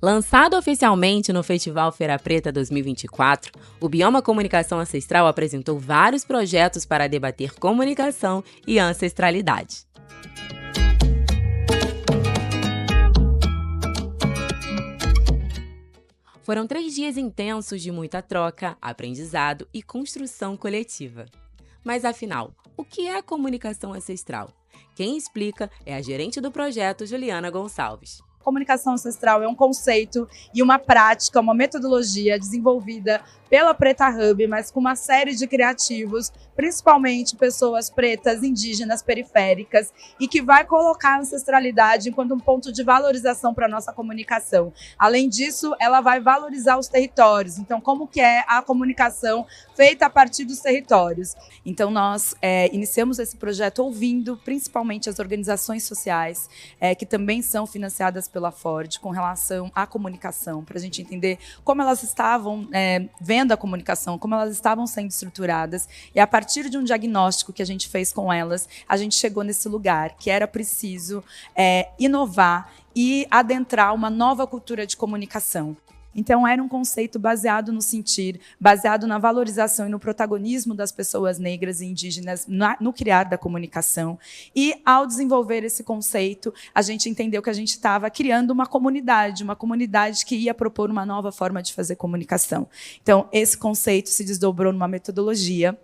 Lançado oficialmente no Festival Feira Preta 2024, o Bioma Comunicação Ancestral apresentou vários projetos para debater comunicação e ancestralidade. Foram 3 dias intensos de muita troca, aprendizado e construção coletiva. Mas afinal, o que é a comunicação ancestral? Quem explica é a gerente do projeto, Juliana Gonçalves. Comunicação ancestral é um conceito e uma prática, uma metodologia desenvolvida pela Preta Hub, mas com uma série de criativos, principalmente pessoas pretas, indígenas, periféricas, e que vai colocar a ancestralidade enquanto um ponto de valorização para a nossa comunicação. Além disso, ela vai valorizar os territórios. Então, como que é a comunicação feita a partir dos territórios? Então, nós iniciamos esse projeto ouvindo principalmente as organizações sociais, que também são financiadas pela Ford, com relação à comunicação, para a gente entender como elas estavam vendo a comunicação, como elas estavam sendo estruturadas, e a partir de um diagnóstico que a gente fez com elas, a gente chegou nesse lugar, que era preciso inovar e adentrar uma nova cultura de comunicação. Então, era um conceito baseado no sentir, baseado na valorização e no protagonismo das pessoas negras e indígenas no criar da comunicação. E, ao desenvolver esse conceito, a gente entendeu que a gente estava criando uma comunidade que ia propor uma nova forma de fazer comunicação. Então, esse conceito se desdobrou numa metodologia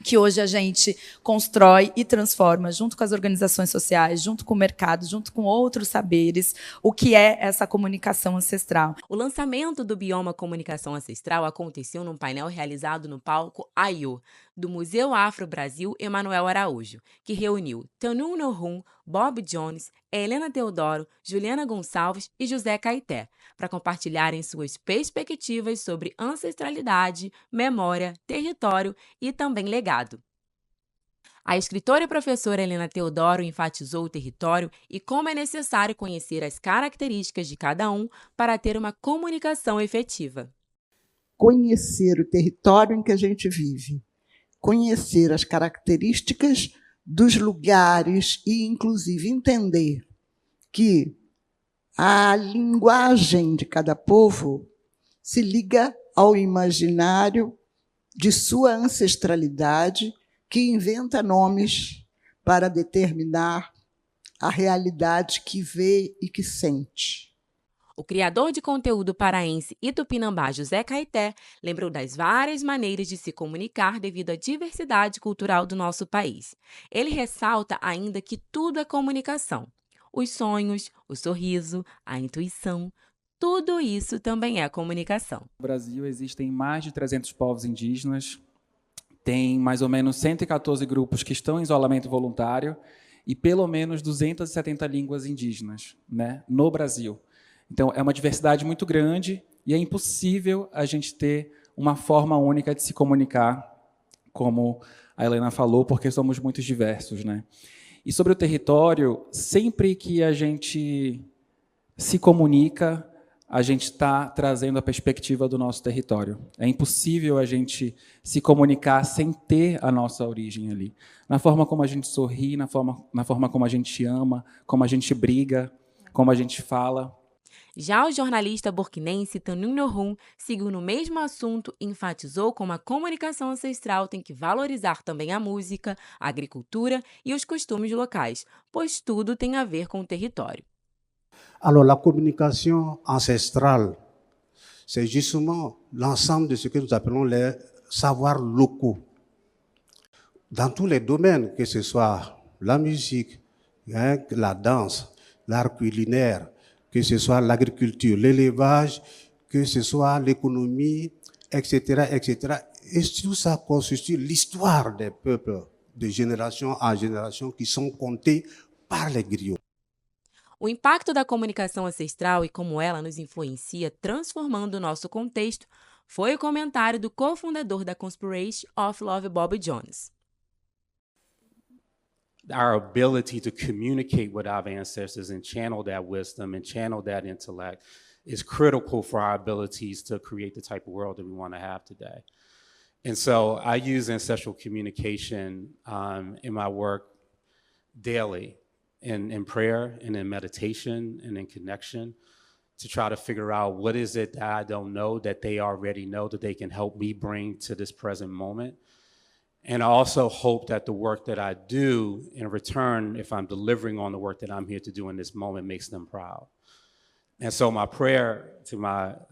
que hoje a gente constrói e transforma, junto com as organizações sociais, junto com o mercado, junto com outros saberes, o que é essa comunicação ancestral. O lançamento do Bioma Comunicação Ancestral aconteceu num painel realizado no palco Aiô, do Museu Afro-Brasil Emanuel Araújo, que reuniu Tanum Nohum, Bob Jones, Helena Teodoro, Juliana Gonçalves e José Caeté, para compartilharem suas perspectivas sobre ancestralidade, memória, território e também legado. A escritora e professora Helena Teodoro enfatizou o território e como é necessário conhecer as características de cada um para ter uma comunicação efetiva. Conhecer o território em que a gente vive, conhecer as características dos lugares e, inclusive, entender que a linguagem de cada povo se liga ao imaginário de sua ancestralidade, que inventa nomes para determinar a realidade que vê e que sente. O criador de conteúdo paraense e tupinambá José Caeté lembrou das várias maneiras de se comunicar devido à diversidade cultural do nosso país. Ele ressalta ainda que tudo é comunicação. Os sonhos, o sorriso, a intuição, tudo isso também é comunicação. No Brasil existem mais de 300 povos indígenas, tem mais ou menos 114 grupos que estão em isolamento voluntário e pelo menos 270 línguas indígenas, né, no Brasil. Então, é uma diversidade muito grande e é impossível a gente ter uma forma única de se comunicar, como a Helena falou, porque somos muito diversos, né? E sobre o território, sempre que a gente se comunica, a gente está trazendo a perspectiva do nosso território. É impossível a gente se comunicar sem ter a nossa origem ali. Na forma como a gente sorri, na forma como a gente ama, como a gente briga, como a gente fala. Já o jornalista burkinense Tanum Nohum seguiu no mesmo assunto e enfatizou como a comunicação ancestral tem que valorizar também a música, a agricultura e os costumes locais, pois tudo tem a ver com o território. Alors, la communication ancestrale, c'est justement l'ensemble de ce que nous appelons les savoirs locaux. Dans tous les domaines, que ce soit la musique, la danse, l'art culinaire, que ce soit l'agriculture, l'élevage, que ce soit l'économie, etc., etc. Et tout ça constitue l'histoire des peuples de génération en génération qui sont comptés par les griots. O impacto da comunicação ancestral e como ela nos influencia transformando o nosso contexto foi o comentário do cofundador da Conspiration of Love, Bob Jones. Our ability to communicate with our ancestors and channel that wisdom and channel that intellect is critical for our abilities to create the type of world that we want to have today. And so I use ancestral communication in my work daily, in prayer and in meditation and in connection, to try to figure out what is it that I don't know that they already know that they can help me bring to this present moment. And I also hope that the work that I do in return, if I'm delivering on the work that I'm here to do in this moment, makes them proud. And so my prayer to not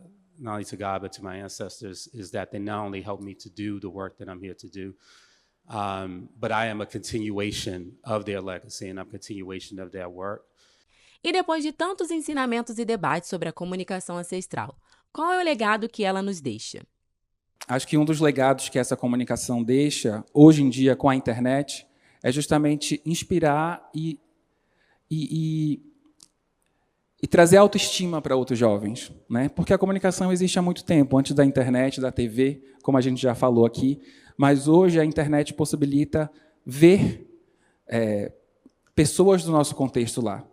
only to God, but to my ancestors, is that they not only help me to do the work that I'm here to do, but I am a continuation of their legacy and I'm a continuation of their work. E depois de tantos ensinamentos e debates sobre a comunicação ancestral, qual é o legado que ela nos deixa? Acho que um dos legados que essa comunicação deixa, hoje em dia com a internet, é justamente inspirar e trazer autoestima para outros jovens, né? Porque a comunicação existe há muito tempo, antes da internet, da TV, como a gente já falou aqui, mas hoje a internet possibilita ver pessoas do nosso contexto lá.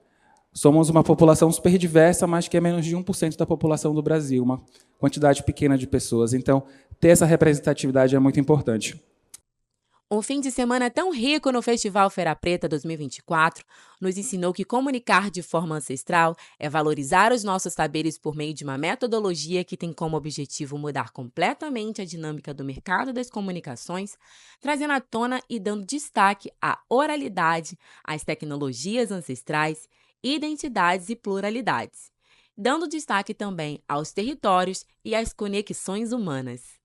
Somos uma população super diversa, mas que é menos de 1% da população do Brasil, uma quantidade pequena de pessoas. Então, ter essa representatividade é muito importante. Um fim de semana tão rico no Festival Feira Preta 2024 nos ensinou que comunicar de forma ancestral é valorizar os nossos saberes por meio de uma metodologia que tem como objetivo mudar completamente a dinâmica do mercado das comunicações, trazendo à tona e dando destaque à oralidade, às tecnologias ancestrais, identidades e pluralidades, dando destaque também aos territórios e às conexões humanas.